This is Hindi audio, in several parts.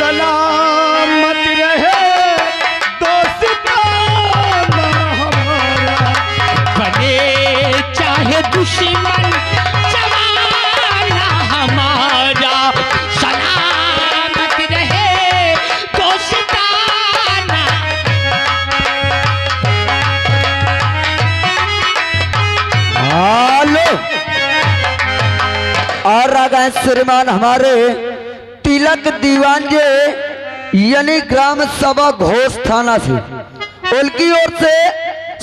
सलामत रहे दोस्ताना हमारा, बने चाहे दुश्मन जमाना हमारा, सलामत रहे दोस्ताना। हेलो और रागा श्रीमान हमारे तिलक दीवान जे यानी ग्राम सभा घोष थाना से उनकी ओर से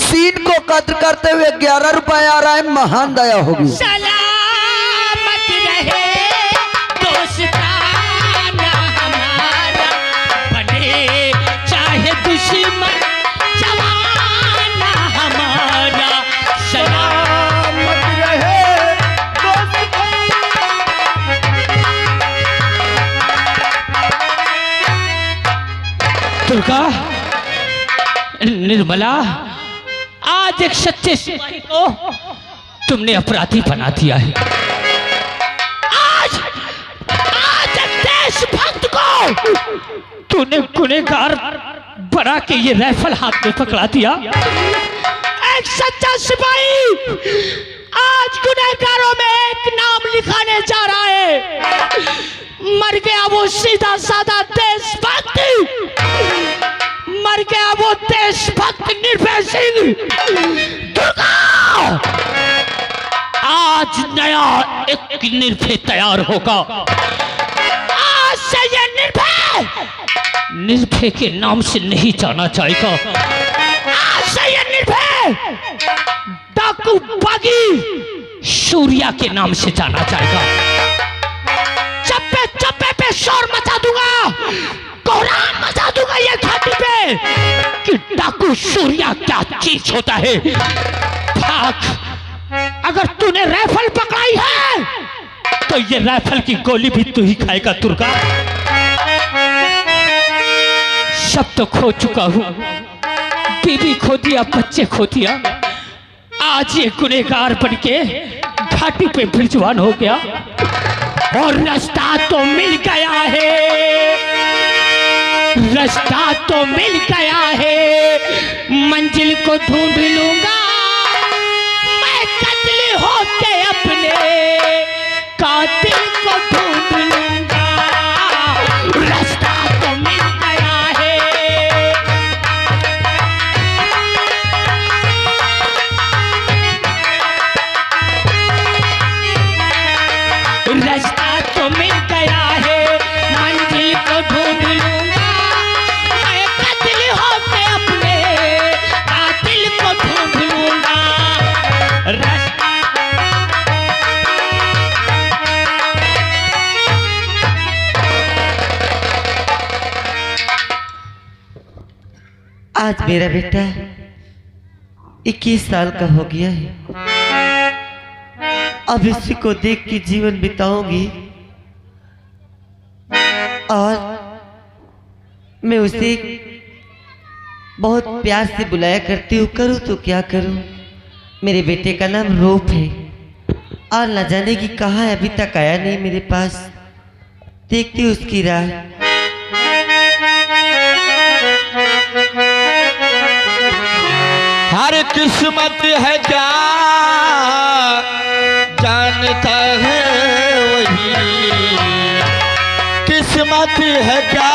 सीट को कद्र करते हुए 11 रुपए आ रहा है। महान दया होगी। सलामत रहे दोस्ताना हमारा, बने चाहे दुश्मन जमाना हमारा, सलामत रहे दुर्गा, निर्मला, आज एक सच्चे सिपाही को तुमने अपराधी बना दिया है। आज आज एक देशभक्त को तूने गुनहगार बना के ये राइफल हाथ में पकड़ा दिया। एक सच्चा सिपाही आज गुनहगारों में एक नाम लिखाने जा रहा है। मर गया वो सीधा साधा देशभक्त, मर गया वो देशभक्त निर्भय सिंह। दुर्गा, आज नया एक निर्भय तैयार होगा। आज से ये निर्भय के नाम से नहीं जाना जाएगा। आज से ये निर्भय डाकू बागी सूर्या के नाम से जाना जाएगा। चप्पे चप्पे पे शोर मचा दूंगा, कोहराम मचा दूंगा ये घाटी पे कि डाकू सूर्या क्या चीज होता है। भाग, अगर तूने राइफल पकड़ाई है तो ये राइफल की गोली भी तू ही खाएगा। दुर्गा, सब तो खो चुका हूं, बीवी खो दिया, बच्चे खो दिया। आज ये गुनहगार बनके घाटी पे बिरजवान हो गया और रास्ता तो मिल गया है, रास्ता तो मिल गया है। मंजिल को ढूंढ लूंगा मैं, कत्ल होके अपने कातिल को ढूंढ लूंगा। रास्ता तो मिल गया है, रास्ता तो मिल गया है। मंजिल को ढूंढ लूंगा मैं, कातिल होके अपने कातिल को ढूंढ लूंगा। रास्ता आज मेरा बेटा 21 साल का हो गया है। अब इसी को देख के जीवन बिताऊंगी और मैं उसे बहुत प्यार से बुलाया करती हूँ। करूँ तो क्या करूँ, मेरे बेटे का नाम रूप है और न जाने की कहाँ है, अभी तक आया नहीं मेरे पास। देखती हूँ उसकी राह। हर किस्मत है क्या जानता है वही, किस्मत है क्या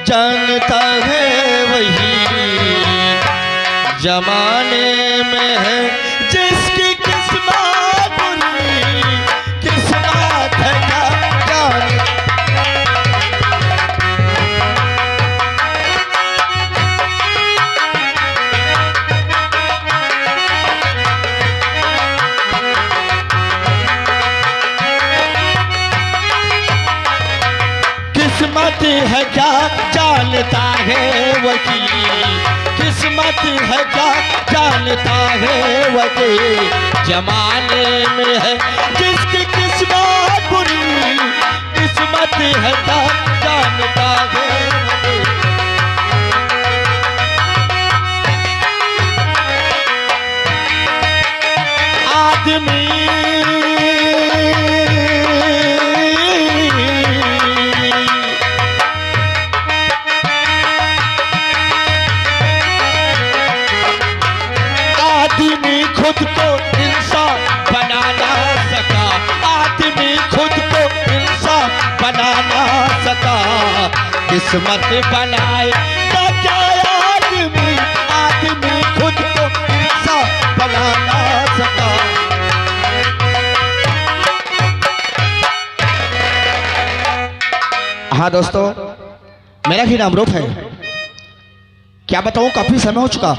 जानता है वही, जमाने में है जिसकी किस्मत बुरी, किस्मत है क्या जानता। किस्मत है क्या जानता है वही, किस्मत है क्या जानता है वही, जमाने में है जिसकी किस्मत बुरी, किस्मत है क्या जानता है वही। आदमी सका, किस्मत बनाए तो क्या आदमी, आदमी खुद को इंसान बना ना सका। हाँ दोस्तों, मेरा भी नाम रूप है। क्या बताऊं, काफी समय हो चुका।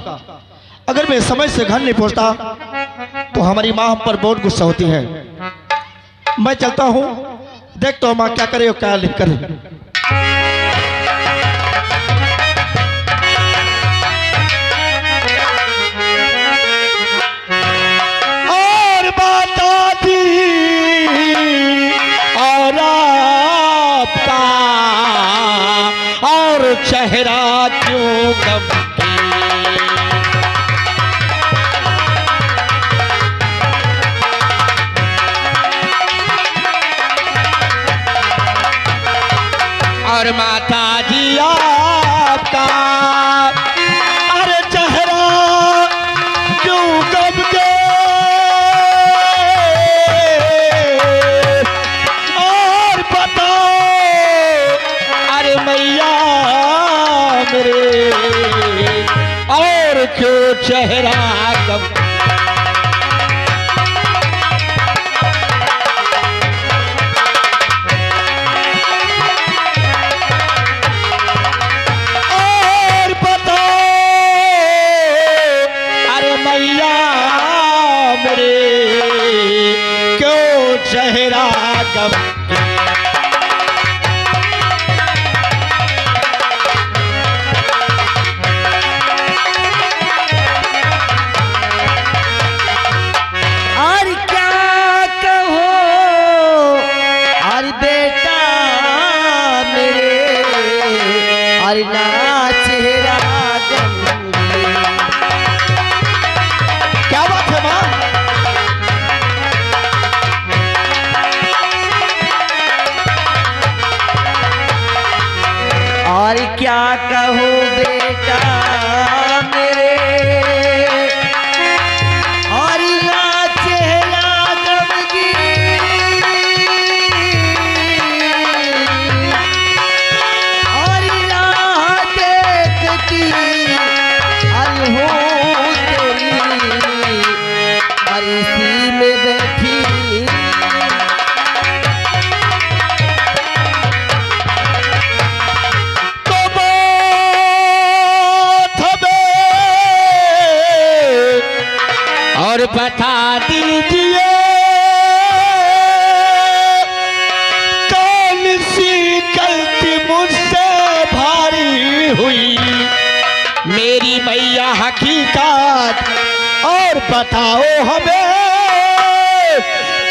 अगर मैं समय से घर नहीं पहुंचता तो हमारी माँ हम पर बहुत गुस्सा होती है। मैं चलता हूं, देखता हूं माँ क्या करे और क्या नहीं करे। और बता दी और आपका और चेहरा क्यों गम और माता जी आपका अरे चेहरा क्यों गम के, और बताओ अरे मैया मेरे और क्यों चेहरा गम। चेहरा गम और क्या कहो और बेटा मेरे और ना चेहरा गम। क्या बात है माँ? और क्या कहो बेटा मेरे और ना चेहरा गमगीन, और ना देखती और हूँ तेरी और इसी में बैठी। और बता दीजिए कौन सी गलती मुझसे भारी हुई मेरी मैया हकीकत, और बताओ हमें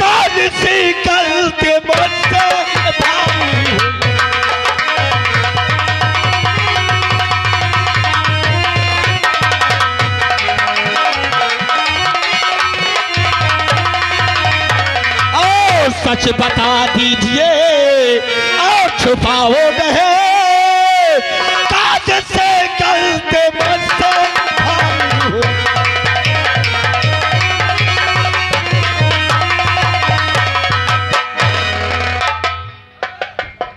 कौन सी गलती मुझसे भारी हुई। सच बता दीजिए और छुपाओ नहीं, काज से गलती मुझसे भारी हुई।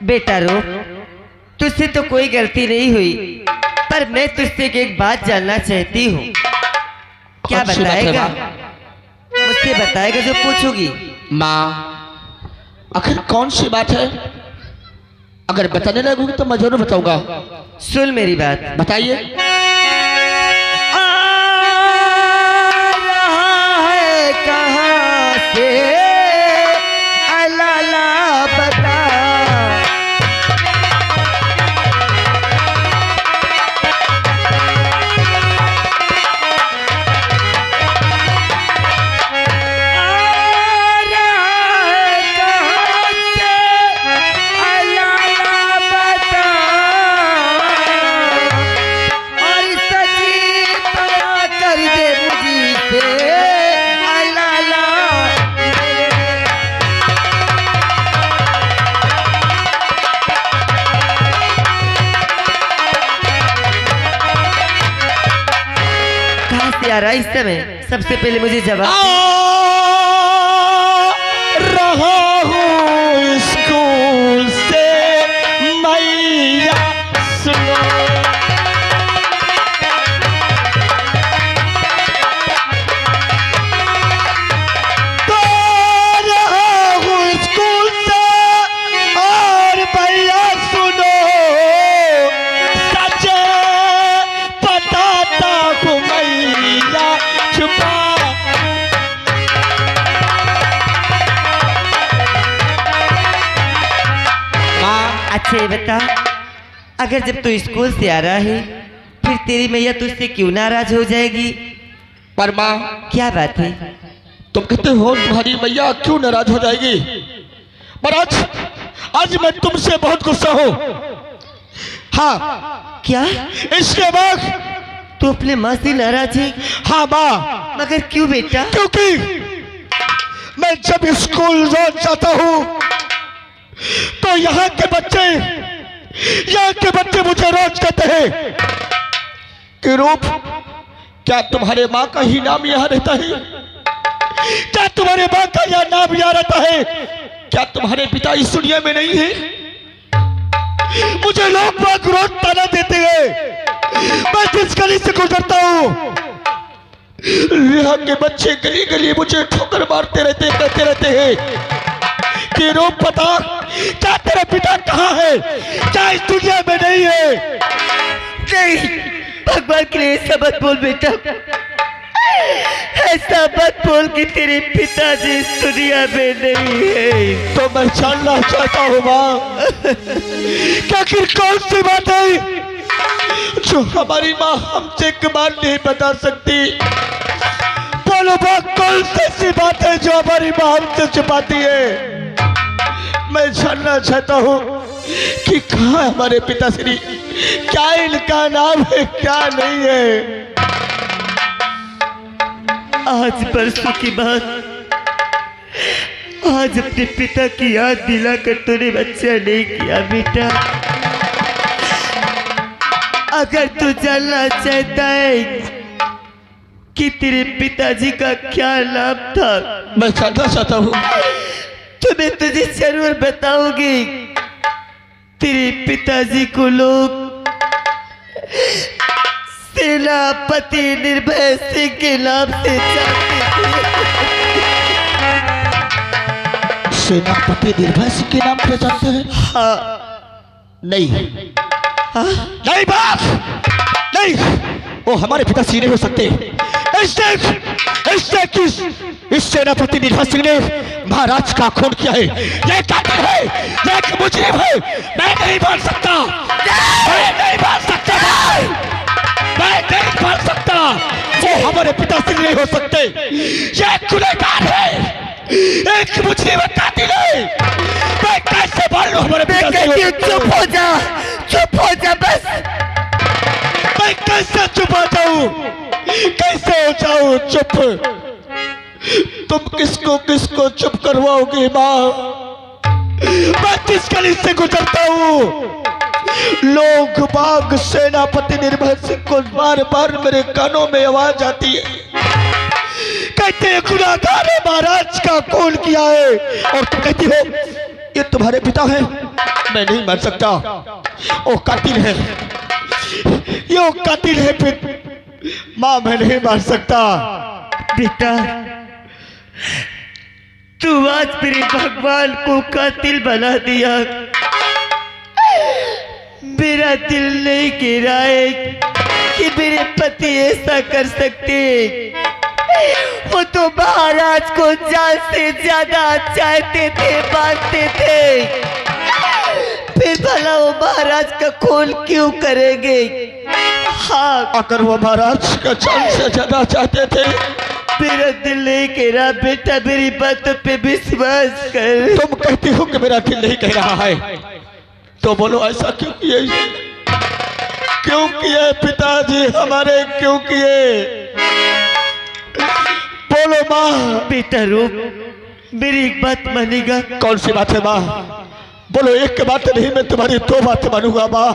बेटा रो, तुझसे तो कोई गलती नहीं हुई, पर मैं तुझसे एक बात जानना चाहती हूँ। क्या कौन सी बात है बताएगा? माँ? मुझसे बताएगा जो पूछोगी। माँ आखिर कौन सी बात है? अगर बताने लगोगी तो मैं जरूर बताऊंगा। सुन मेरी बात। बताइए। आ रहा है कहाँ से अलाला बता, आ रहा है इस समय? सबसे पहले मुझे जवाब रहा हूँ स्कूल से अच्छा ये बता, अगर जब तू स्कूल से आ रहा है फिर तेरी मैया तुझसे क्यों नाराज हो जाएगी? पर माँ, क्या बात है? तुम कहते हो तुम्हारी मैया क्यों नाराज हो जाएगी? पर आज मैं तुमसे बहुत गुस्सा हूँ। हाँ, क्या इसके बाद तू अपने माँ से नाराज है? हाँ माँ, मगर क्यों बेटा? क्योंकि मैं जब स्कूल रोज जाता हूँ तो यहाँ के बच्चे मुझे रोज कहते हैं कि रूप, क्या तुम्हारे माँ का ही नाम यहाँ रहता है? क्या तुम्हारे माँ का यह नाम यहाँ रहता है? क्या तुम्हारे पिता इस दुनिया में नहीं है? मुझे लोग बाग रोज ताना देते हैं। मैं जिस गली से गुजरता हूँ यहाँ के बच्चे गली गली मुझे ठोकर मारते रहते, कहते रहते हैं कि रूप पता, क्या तेरा पिता कहाँ है? क्या इस दुनिया में नहीं है? नहीं, भगवान के लिए ऐसा मत बोल बेटा, ऐसा मत बोल कि तेरे पिताजी इस दुनिया में नहीं है। तो मैं जानना चाहता हूँ माँ, क्या आखिर कौन सी बात है जो हमारी माँ हमसे एक बार नहीं बता सकती? बोलो माँ, कौन सी ऐसी बात है जो हमारी माँ हमसे छुपाती है? मैं जानना चाहता हूँ कि कहाँ है हमारे पिताश्री, क्या इनका नाम है, क्या नहीं है? आज परसों की बात, आज अपने पिता की याद दिलाकर तूने बच्चा नहीं किया बेटा। अगर तू जानना चाहता है कि तेरे पिताजी का क्या नाम था, मैं जानना चाहता हूँ। तो मैं तुझे जरूर बताऊंगी। तेरे पिताजी को लोग सेनापति निर्भय सिंह के नाम से जानते थे। सेनापति निर्भय सिंह के नाम से जानते हैं? हाँ। नहीं, नहीं बाप, नहीं, वो हमारे पिताश्री नहीं हो सकते। इस सेनापति निर्भय सिंह ने महाराज का खून किया है। ये कातिल है, ये एक मुजरिम है। मैं नहीं मान सकता, मैं नहीं मान सकता, मैं नहीं मान सकता। वो हमारे पिताश्री नहीं हो सकते। ये गुनहगार है, एक मुजरिम कातिल है। मैं कैसे मान लूं हमारे पिताश्री? चुप हो जा, चुप हो जा बस। मैं कैसे चुप हो जाऊं, कैसे हो जाऊं चुप? तुम किसको किसको चुप करवाओगी माँ? मैं जिस गली से गुजरता हूँ लोग बाग सेनापति निर्भय सिंह को बार बार मेरे कानों में आवाज आती है, कहते हैं गुनहगार है, महाराज का खून किया है। और तुम कहती हो ये तुम्हारे पिता हैं? मैं नहीं मान सकता, वो कातिल है, ये वो कातिल है। फिर माँ, मैं नहीं मान सकता। बेटा, तू आज मेरे भगवान को कातिल बना दिया। मेरा दिल नहीं कह रहा है कि मेरे पति ऐसा कर सकते। वो तो महाराज को जान से ज्यादा चाहते थे, मानते थे। फिर भला वो महाराज का खून क्यों करेंगे? हाँ, अगर वो महाराज का जान से ज्यादा चाहते थे, मेरा दिल नहीं कह रहा बेटा, मेरी बातों पे विश्वास कर। तुम कहती हो कि मेरा दिल नहीं कह रहा है, तो बोलो ऐसा क्यों किए? क्यों किए पिताजी हमारे, क्यों किए? बोलो माँ। बेटा रूप, मेरी एक बात मानेगा? कौन सी बात है माँ? बोलो, एक बात नहीं, मैं तुम्हारी दो बात मानूंगा माँ।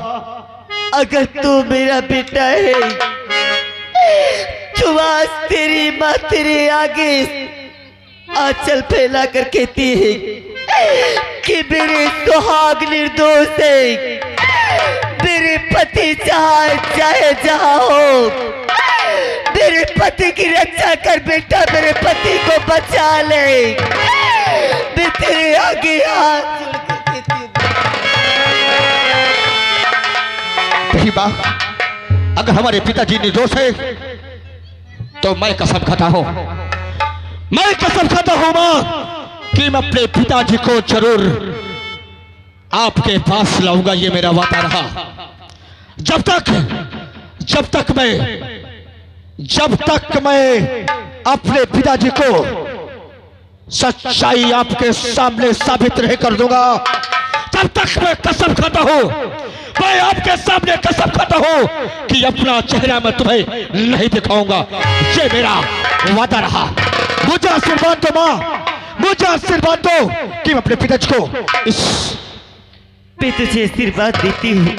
अगर तू मेरा बेटा है तो आज तेरी माँ तेरे आगे आंचल फैला कर कहती है कि मेरे सुहाग निर्दोष है। मेरे पति चाहे जहाँ हो, मेरे पति की रक्षा कर बेटा, मेरे पति को बचा ले। मैं तेरे आगे हाथ जोड़ के कहती माँ, अगर हमारे पिताजी निर्दोष है तो मैं कसम खाता हूँ, मैं कसम खाता हूँ माँ कि मैं अपने पिताजी को जरूर आपके पास लाऊंगा, ये मेरा वादा रहा। जब तक मैं अपने पिताजी को सच्चाई आपके सामने साबित नहीं कर दूंगा, तब तक मैं कसम खाता हूं, मैं आपके सामने कसम खाता हूं कि अपना चेहरा मैं तुम्हें नहीं दिखाऊंगा। ये मेरा वादा रहा। मुझे आशीर्वाद दो मां, मुझे आशीर्वाद दो कि मैं अपने पिताजी को इस मैं तुझे आशीर्वाद देती हूँ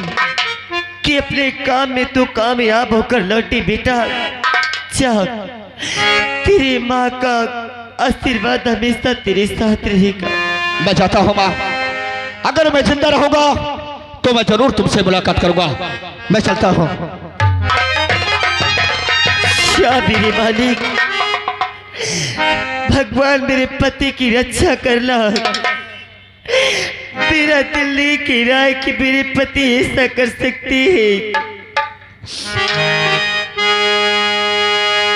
कि अपने काम में तू कामयाब होकर लौटे बेटा। चाह तेरी माँ का आशीर्वाद हमेशा तेरे साथ रहेगा। मैं जाता हूं मां, अगर मैं जिंदा रहूंगा तो मैं जरूर तुमसे मुलाकात करूंगा। मैं चलता हूं। क्या मेरे मालिक, भगवान मेरे पति की रक्षा करना। मेरा दिल नहीं कह रहा है कि मेरे पति ऐसा कर सकते हैं।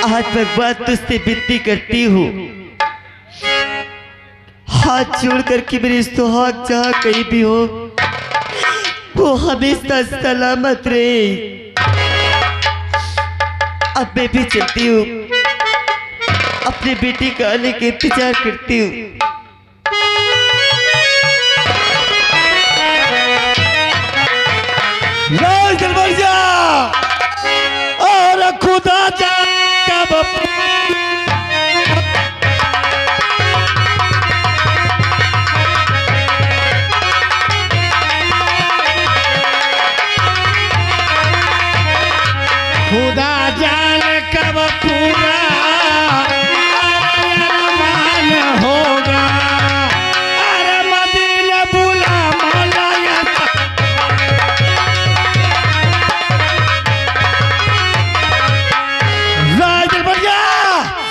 आज भगवान तुझसे विनती करती हूँ, हाथ जोड़ करके मेरे सुहाग जहाँ कहीं भी हो वो हमेशा सलामत रहे। अब मैं भी चलती हूँ, अपने बेटी का आने का इंतजार करती हूँ। और खुदा जा कब खुदा जान कब पूरा अरमान होगा। अरे मदीना बुला मौलाया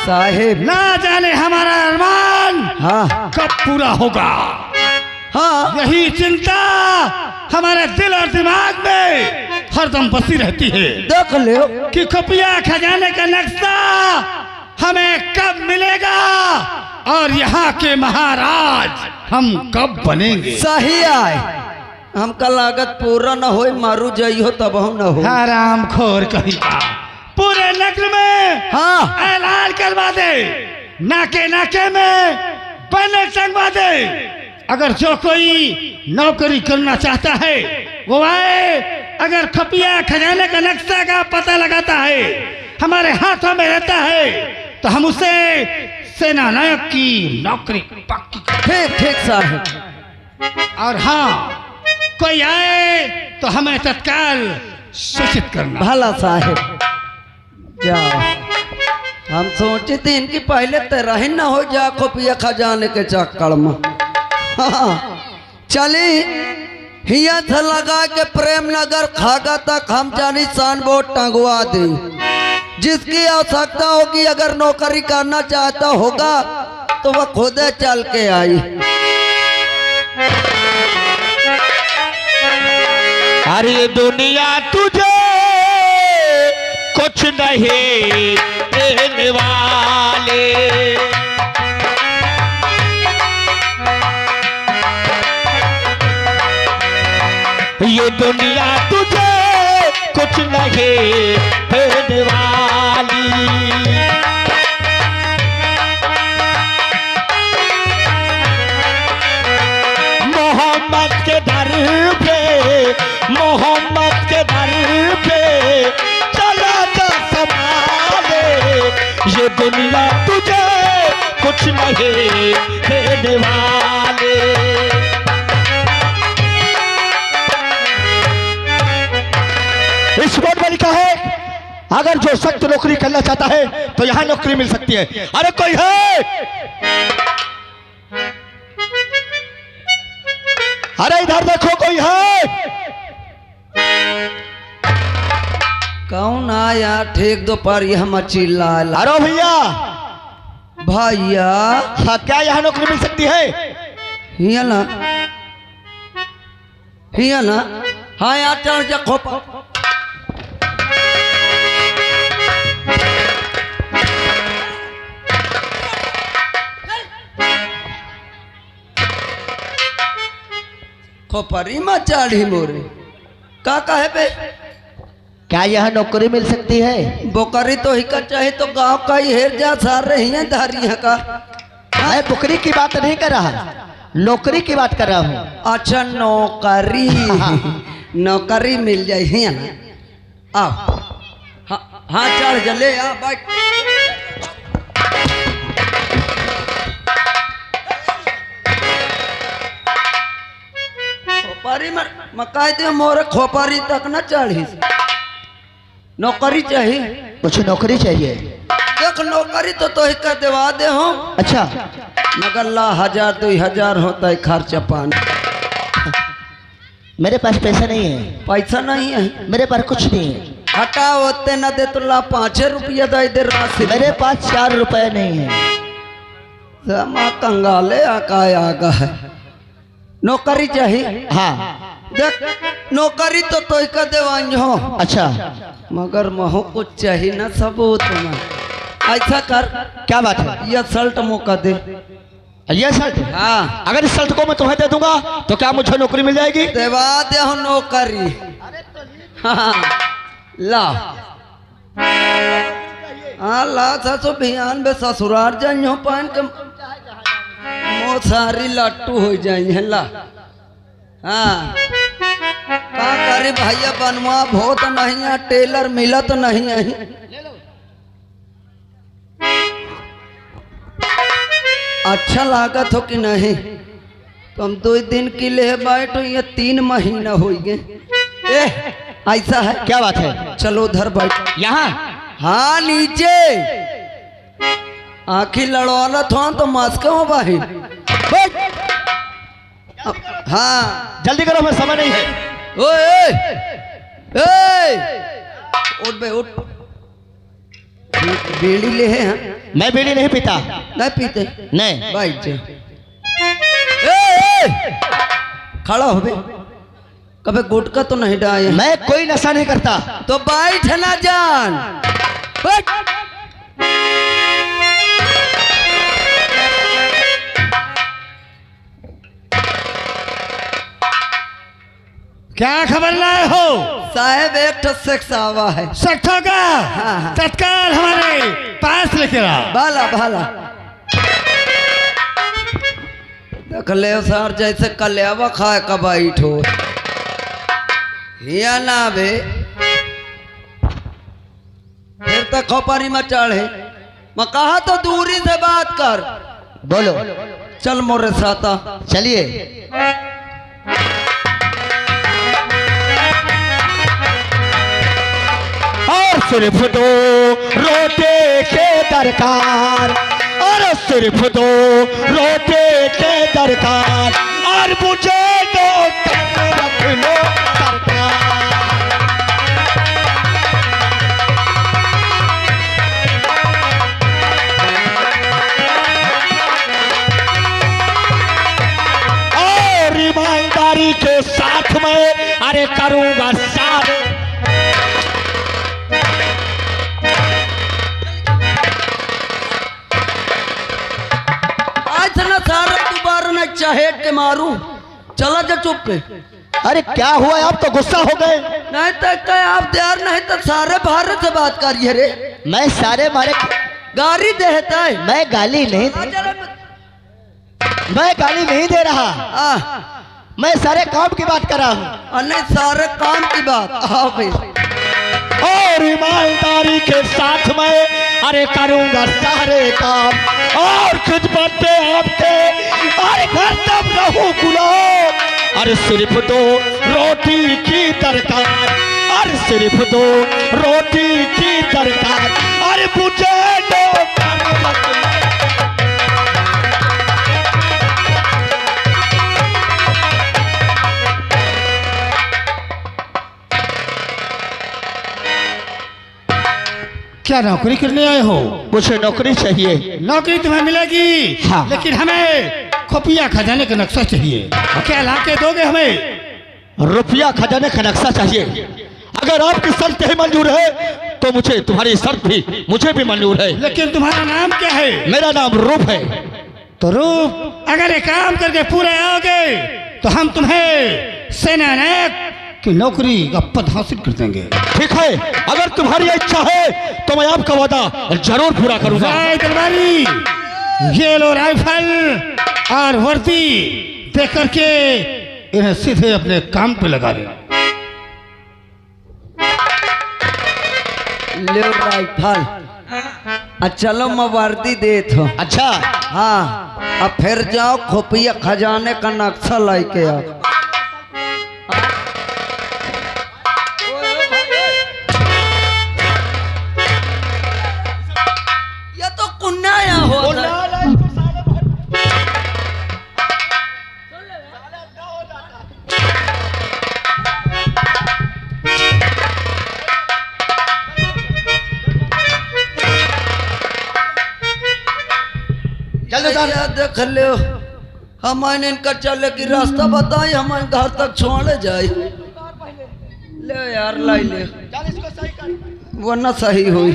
साहेब, ना जाने हमारा अरमान हाँ कब पूरा होगा। हाँ, यही चिंता हमारे दिल और दिमाग में हरदम बसी रहती है देख लो कि खुफिया खजाने का नक्शा हमें कब मिलेगा और यहाँ के महाराज हम कब बनेंगे। सही आए। हमका लागत पूरा न हो, मारू जाइयो तब हम न हो। हराम खोर कहीं का पूरे नगर में हाँ ऐलान करवा दे, नाके नाके में बैनर टंगवा दे। अगर जो कोई नौकरी करना चाहता है वो आए। अगर खुफिया खजाने का नक्शा का पता लगाता है, हमारे हाथों में रहता है, तो हम उसे सेना नायक की नौकरी पक्की। ठीक ठीक साहब। और हाँ, कोई आए तो हमें तत्काल सूचित करना। भला साहेब, जाओ। हम सोचे थे इनकी पहले तरह ही न हो जा खुफिया खजाने के चक्कर में। हाँ, चली हिया से लगा के प्रेम नगर खागा तक हम जानी सान बोर्ड टंगवा दे। जिसकी आवश्यकता होगी, अगर नौकरी करना चाहता होगा तो वह खुद चल के आई। अरे दुनिया तुझे कुछ नहीं देने वाले, ये दुनिया तुझे कुछ नहीं देने वाली। मोहम्मद के दर पे, मोहम्मद के दर पे चला जा संभाले, ये दुनिया तुझे कुछ नहीं देने वाले। इस बोर्ड में लिखा है, अगर जो सख्त नौकरी करना चाहता है तो यहाँ नौकरी मिल सकती है। अरे कोई है? अरे इधर देखो, कोई है? कौन आया? ठीक दोपहर हम चिल्ला। अरे भैया, भैया हाँ, क्या यहाँ नौकरी मिल सकती है? हिया ना, हिया ना। हाँ यार, चल जा खोप। खोपरी में चाढ़ी मोरे का कहे पे क्या यह नौकरी मिल सकती है? बोकरी तो ही का चाहे तो गांव का ही हेर जा सार रही है धारिया का। मैं बुकरी की बात नहीं कर रहा, नौकरी की बात कर रहा हूँ। अच्छा नौकरी नौकरी मिल जाए ना। आओ हाँ चढ़ जले आ बैठ। खोपरी में मकाई दे मोर खोपरी तक न चढ़ी। नौकरी चाहिए, कुछ नौकरी चाहिए। देख नौकरी तो ही का देवा दे हो। अच्छा मगर ला 1000 2000 होता है खर्चा पानी। मेरे पास पैसा नहीं है। पैसा नहीं है मेरे पास कुछ नहीं है। हटा होते न दे तो ला 5 रुपया दे दे राशि। मेरे पास 4 रुपए नहीं है। समा कंगाले आका है। नौकरी चाहिए। हाँ देख नौकरी तो ही का देवांज हो। अच्छा मगर महो कुछ चाहिए ना सबूत में। ऐसा कर क्या बात है? यह शर्ट मौका दे। ये शर्ट? हाँ अगर इस शर्ट को मैं तुम्हें दे दूंगा तो क्या मुझे नौकरी मिल जाएगी? देवा दे हो नौकरी। हाँ ला हाँ ला ससुर भियान बे ससुरार जाइयो पान के मो सारी लट्टू हो जाइए ला। हाँ का करे भैया बनवा बहुत नहीं है टेलर मिलत नहीं है। अच्छा लागत हो कि नहीं? तुम 2 दिन के लिए बैठो ये 3 महीना हो गए। ऐसा है क्या बात है? चलो उधर बैठ। यहाँ हाँ नीचे आखिर लड़वाना था तो मास्क हो भाई। हाँ जल्दी करो, मैं समय नहीं है। ओए उठ बे उठ। बीड़ी ले हैं? मैं बीड़ी नहीं पीता। नहीं पीते? नहीं। बैठ जा। खड़ा हो बे। कभी गुटका तो नहीं डाया? मैं कोई नशा नहीं करता। तो बैठ ना जान। बैठ। क्या खबर लाए हो? साहेब एक ठो सेक्स आवा है। सक्ठों का हाँ। तत्काल हमारे पास लेके आओ। भाला भाला देख ले सर जैसे कल्यावा खाए का बैठो या ना बे। फिर तक खोपरी में चढ़े। मैं कहा तो दूरी से बात कर। बोलो। चल मोरे साथा। चलिए। और सिर्फ 2 रोटे के दरकार, और सिर्फ 2 रोटे के दरकार, और मुझे 2 कप रख लो सरकार। और ईमानदारी के साथ में अरे करूंगा सारे। सारा दोबारा न चहेट के मारू। चला जा चुप पे। अरे क्या हुआ, आप तो गुस्सा हो गए। नहीं तो क्या आप देर नहीं तो सारे भारत से बात करिए रे। मैं सारे मारे गाली देता है। मैं गाली नहीं मैं गाली नहीं दे रहा। मैं सारे काम की बात कर रहा हूँ। नहीं सारे काम की बात। हाँ भाई। और ईमानदारी के साथ मैं अरे करूंगा सारे काम, और खिदमत पे आपके अरे घर तब रहूं गुलाम। अरे सिर्फ 2 रोटी की दरकार, अरे सिर्फ 2 रोटी की दरकार, अरे मुझे 2 क्या नौकरी करने आए हो? मुझे नौकरी चाहिए। नौकरी तुम्हें मिलेगी। हाँ। लेकिन हमें खुफिया खजाने का नक्शा चाहिए। क्या ला के दोगे हमें? रुपया खजाने का नक्शा चाहिए। अगर आपकी शर्त ही मंजूर है तो मुझे तुम्हारी शर्त भी मुझे भी मंजूर है। लेकिन तुम्हारा नाम क्या है? मेरा नाम रूप है। तो रूप, अगर ये काम करके पूरे आओगे तो हम तुम्हें सेना नायक की नौकरी का पद हासिल कर देंगे। ठीक है, अगर तुम्हारी इच्छा है तो मैं आपका वादा जरूर पूरा करूंगा। राय दरबारी, ये लो राइफल और वर्दी दे करके इन्हें सीधे अपने काम पे लगा देना। ले राइफल चलो मैं वर्दी दे थो। अच्छा, हाँ अब फिर जाओ खुफिया खजाने का नक्शा लेके आओ। ये तो कुन्ना हो देख ले हम इनका चले की रास्ता बताए हम घर तक छोड़े जाए। ले यार लाई ले वरना सही हुई।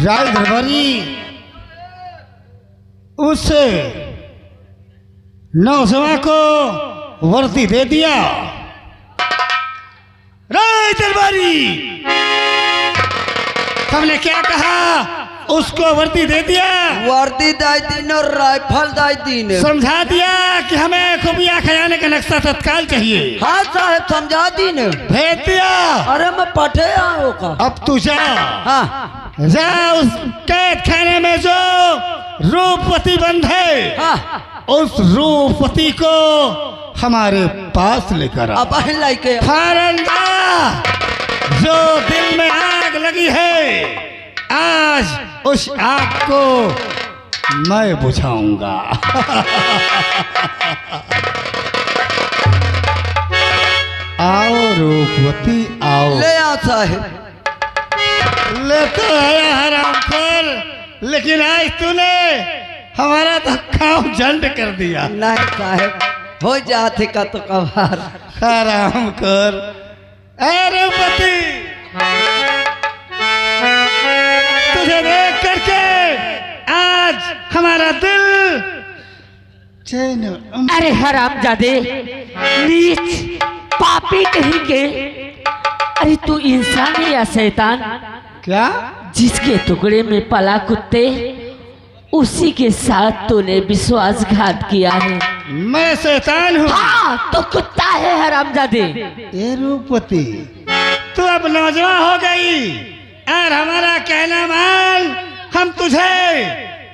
राय दरबारी उस नौजवान को वर्दी दे दिया। राय दरबारी, हमने क्या कहा? उसको वर्दी दे दिया, वर्दी दाई दीन और राइफल दाई दीन। समझा दिया कि हमें खुफिया खजाने का नक्शा तत्काल चाहिए। हाँ साहब समझा दीन, भेज दिया। अरे मैं पठे आओ का। अब तू जा, हाँ जा उस कैद खाने में जो रूपवती बंद है, हाँ उस रूपवती को हमारे पास लेकर आ। अब लाइके फारंदा, जो दिल में आग लगी है, आज उस आग को मैं बुझाऊंगा। आओ रूपवती आओ। ले आओ साहब। लेते आया हरामखोर, लेकिन आज तूने हमारा तो काम झंड कर दिया। नहीं साहब हो जाते का तो कबार। हरामखोर, अरे पति तुझे देख करके आज हमारा दिल चैन। अरे हरामजादे, नीच पापी कहीं के। अरे तू इंसान है या शैतान? क्या? जिसके टुकड़े में पला कुत्ते, उसी के साथ तूने विश्वासघात किया है। मैं शैतान हूँ? हाँ तो कुत्ता है हरामजादे। ये रूपवती, तू अब नौजवान हो गई और हमारा कहना मान, हम तुझे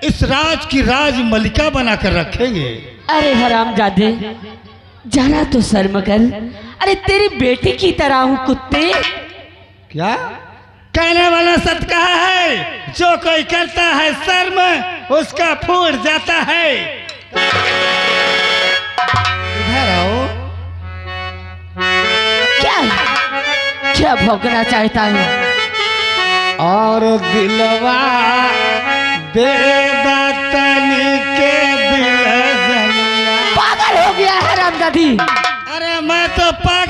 इस राज की राज मलिका बनाकर रखेंगे। अरे हरामजादे, जरा तो शर्म कर। अरे तेरी बेटी की तरह हूँ कुत्ते। क्या कहने वाला सच कहा है? जो कोई करता है शर्म, उसका फूट जाता है। इधर आओ। क्या भौंकना चाहता है? और दिलवा दे दतनी के दिल जनिया। पागल हो गया है हरामजादी। अरे मैं तो पागल